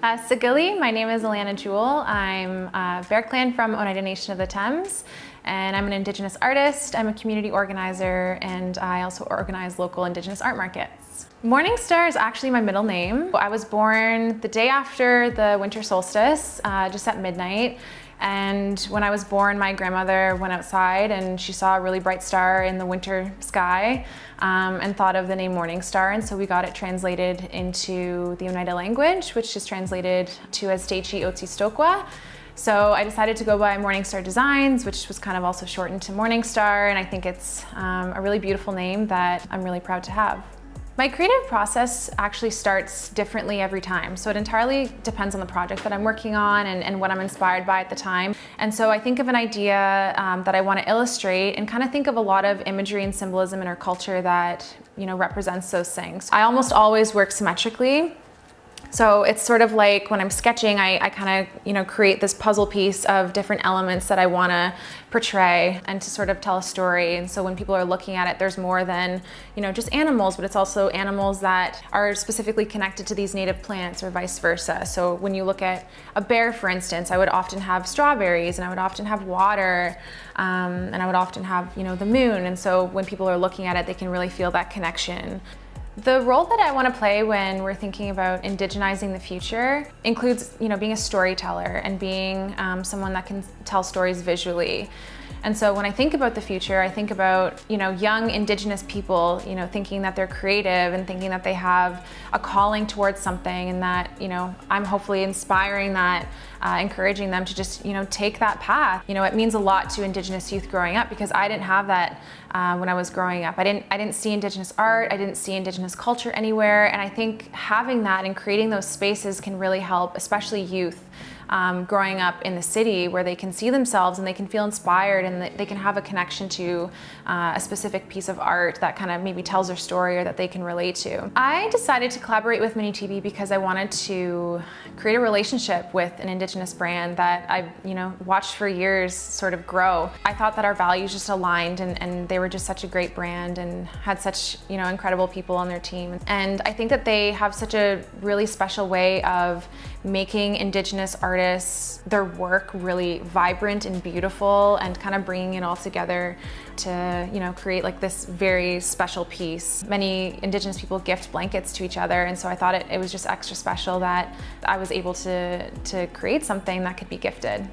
Sigili, my name is Elena Jewell. I'm Bear Clan from Oneida Nation of the Thames, and I'm an Indigenous artist. I'm a community organizer, and I also organize local Indigenous art markets. Morningstar is actually my middle name. I was born the day after the winter solstice, just at midnight. And when I was born, my grandmother went outside and she saw a really bright star in the winter sky and thought of the name Morningstar. And so we got it translated into the Oneida language, which is translated to as Teichi Otsi Stokwa. So I decided to go by Morningstar Designs, which was kind of also shortened to Morningstar. And I think it's a really beautiful name that I'm really proud to have. My creative process actually starts differently every time. So it entirely depends on the project that I'm working on and what I'm inspired by at the time. And so I think of an idea that I want to illustrate and kind of think of a lot of imagery and symbolism in our culture that, represents those things. I almost always work symmetrically. So it's sort of like when I'm sketching, I kind of, create this puzzle piece of different elements that I want to portray and to sort of tell a story. And so when people are looking at it, there's more than, just animals, but it's also animals that are specifically connected to these native plants or vice versa. So when you look at a bear, for instance, I would often have strawberries and I would often have water and I would often have, the moon. And so when people are looking at it, they can really feel that connection. The role that I want to play when we're thinking about indigenizing the future includes, being a storyteller and being someone that can tell stories visually. And so when I think about the future, I think about, young Indigenous people, thinking that they're creative and thinking that they have a calling towards something and that, I'm hopefully inspiring that, encouraging them to just, take that path. It means a lot to Indigenous youth growing up because I didn't have that when I was growing up. I didn't see Indigenous art, I didn't see Indigenous culture anywhere. And I think having that and creating those spaces can really help, especially youth. Growing up in the city where they can see themselves and they can feel inspired and they can have a connection to a specific piece of art that kind of maybe tells their story or that they can relate to. I decided to collaborate with Mini TV because I wanted to create a relationship with an Indigenous brand that I've watched for years sort of grow. I thought that our values just aligned and they were just such a great brand and had such incredible people on their team. And I think that they have such a really special way of making Indigenous artists, their work really vibrant and beautiful and kind of bringing it all together to, create like this very special piece. Many Indigenous people gift blankets to each other, and so I thought it was just extra special that I was able to create something that could be gifted.